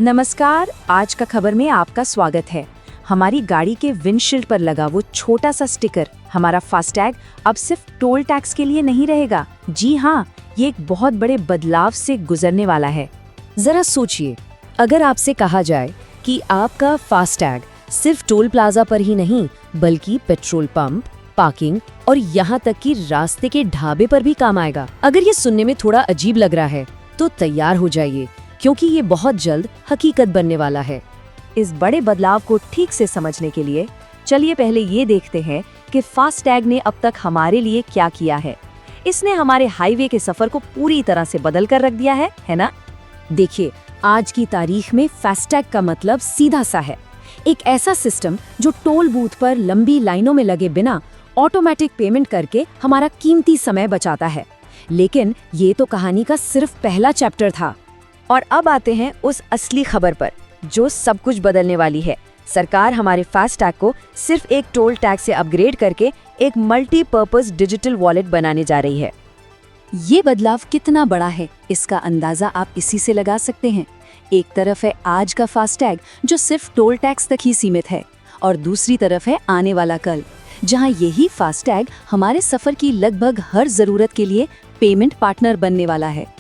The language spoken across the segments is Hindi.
नमस्कार, आज का खबर में आपका स्वागत है। हमारी गाड़ी के विंडशील्ड पर लगा वो छोटा सा स्टिकर, हमारा फास्टैग, अब सिर्फ टोल टैक्स के लिए नहीं रहेगा। जी हाँ, ये एक बहुत बड़े बदलाव से गुजरने वाला है। जरा सोचिए, अगर आपसे कहा जाए कि आपका फास्टैग सिर्फ टोल प्लाजा पर ही नहीं बल्कि पेट्रोल पंप, पार्किंग और यहाँ तक कि रास्ते के ढाबे पर भी काम आएगा। अगर ये सुनने में थोड़ा अजीब लग रहा है तो तैयार हो जाइए, क्योंकि ये बहुत जल्द हकीकत बनने वाला है। इस बड़े बदलाव को ठीक से समझने के लिए चलिए पहले ये देखते हैं कि फास्टैग ने अब तक हमारे लिए क्या किया है। इसने हमारे हाईवे के सफर को पूरी तरह से बदल कर रख दिया है ना? देखिए, आज की तारीख में फास्टैग का मतलब सीधा सा है, एक ऐसा सिस्टम जो टोल बूथ पर लंबी लाइनों में लगे बिना ऑटोमेटिक पेमेंट करके हमारा कीमती समय बचाता है। लेकिन ये तो कहानी का सिर्फ पहला चैप्टर था। और अब आते हैं उस असली खबर पर जो सब कुछ बदलने वाली है। सरकार हमारे फास्टैग को सिर्फ एक टोल टैक्स से अपग्रेड करके एक मल्टीपर्पज डिजिटल वॉलेट बनाने जा रही है। ये बदलाव कितना बड़ा है, इसका अंदाजा आप इसी से लगा सकते हैं। एक तरफ है आज का फास्टैग जो सिर्फ टोल टैक्स तक ही सीमित है, और दूसरी तरफ है आने वाला कल, जहां यही फास्टैग हमारे सफर की लगभग हर जरूरत के लिए पेमेंट पार्टनर बनने वाला है।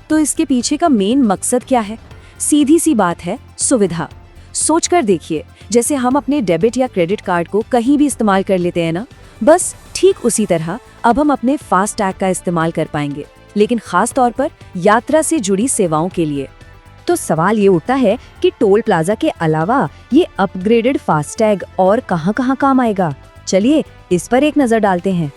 तो इसके पीछे का मेन मकसद क्या है? सीधी सी बात है, सुविधा। सोचकर देखिए, जैसे हम अपने डेबिट या क्रेडिट कार्ड को कहीं भी इस्तेमाल कर लेते हैं ना, बस ठीक उसी तरह अब हम अपने फास्टैग का इस्तेमाल कर पाएंगे, लेकिन खास तौर पर यात्रा से जुड़ी सेवाओं के लिए। तो सवाल ये उठता है कि टोल प्लाजा के अलावा ये अपग्रेडेड फास्टैग और कहां-कहां काम आएगा। चलिए इस पर एक नजर डालते हैं।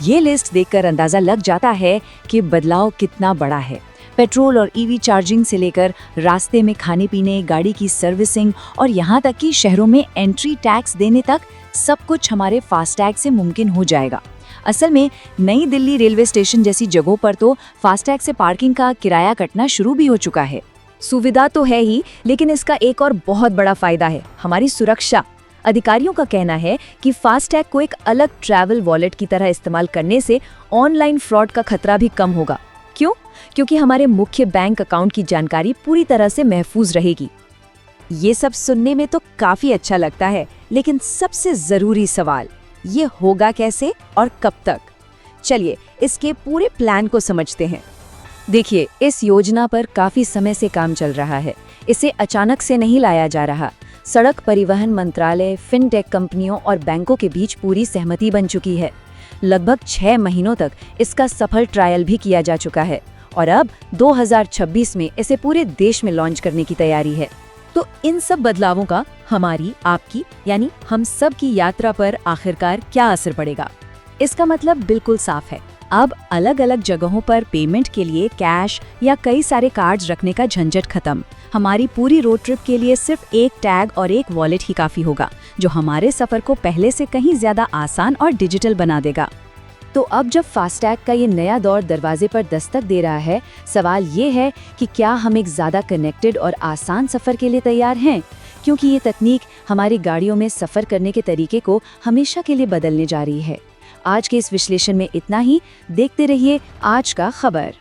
ये लिस्ट देखकर अंदाजा लग जाता है कि बदलाव कितना बड़ा है। पेट्रोल और ईवी चार्जिंग से लेकर रास्ते में खाने पीने, गाड़ी की सर्विसिंग और यहाँ तक कि शहरों में एंट्री टैक्स देने तक सब कुछ हमारे फास्टैग से मुमकिन हो जाएगा। असल में नई दिल्ली रेलवे स्टेशन जैसी जगहों पर तो फास्टैग से पार्किंग का किराया कटना शुरू भी हो चुका है। सुविधा तो है ही, लेकिन इसका एक और बहुत बड़ा फायदा है, हमारी सुरक्षा। अधिकारियों का कहना है कि फास्टैग को एक अलग ट्रैवल वॉलेट की तरह इस्तेमाल करने से ऑनलाइन फ्रॉड का खतरा भी कम होगा। क्यों? क्योंकि हमारे मुख्य बैंक अकाउंट की जानकारी पूरी तरह से महफूज रहेगी। ये सब सुनने में तो काफी अच्छा लगता है, लेकिन सबसे जरूरी सवाल, ये होगा कैसे और कब तक? चलिए इसके पूरे प्लान को समझते हैं। देखिए, इस योजना पर काफी समय से काम चल रहा है। इसे अचानक से नहीं लाया जा रहा। सड़क परिवहन मंत्रालय, फिनटेक कंपनियों और बैंकों के बीच पूरी सहमति बन चुकी है। लगभग 6 महीनों तक इसका सफल ट्रायल भी किया जा चुका है और अब 2026 में इसे पूरे देश में लॉन्च करने की तैयारी है। तो इन सब बदलावों का हमारी, आपकी यानी हम सब की यात्रा पर आखिरकार क्या असर पड़ेगा? इसका मतलब बिल्कुल साफ है। अब अलग अलग जगहों पर पेमेंट के लिए कैश या कई सारे कार्ड्स रखने का झंझट खत्म। हमारी पूरी रोड ट्रिप के लिए सिर्फ एक टैग और एक वॉलेट ही काफी होगा, जो हमारे सफर को पहले से कहीं ज्यादा आसान और डिजिटल बना देगा। तो अब जब फास्टैग का ये नया दौर दरवाजे पर दस्तक दे रहा है, सवाल ये है कि क्या हम एक ज्यादा कनेक्टेड और आसान सफर के लिए तैयार हैं? क्योंकि ये तकनीक हमारी गाड़ियों में सफर करने के तरीके को हमेशा के लिए बदलने जा रही है। आज के इस विश्लेषण में इतना ही। देखते रहिए आज का खबर।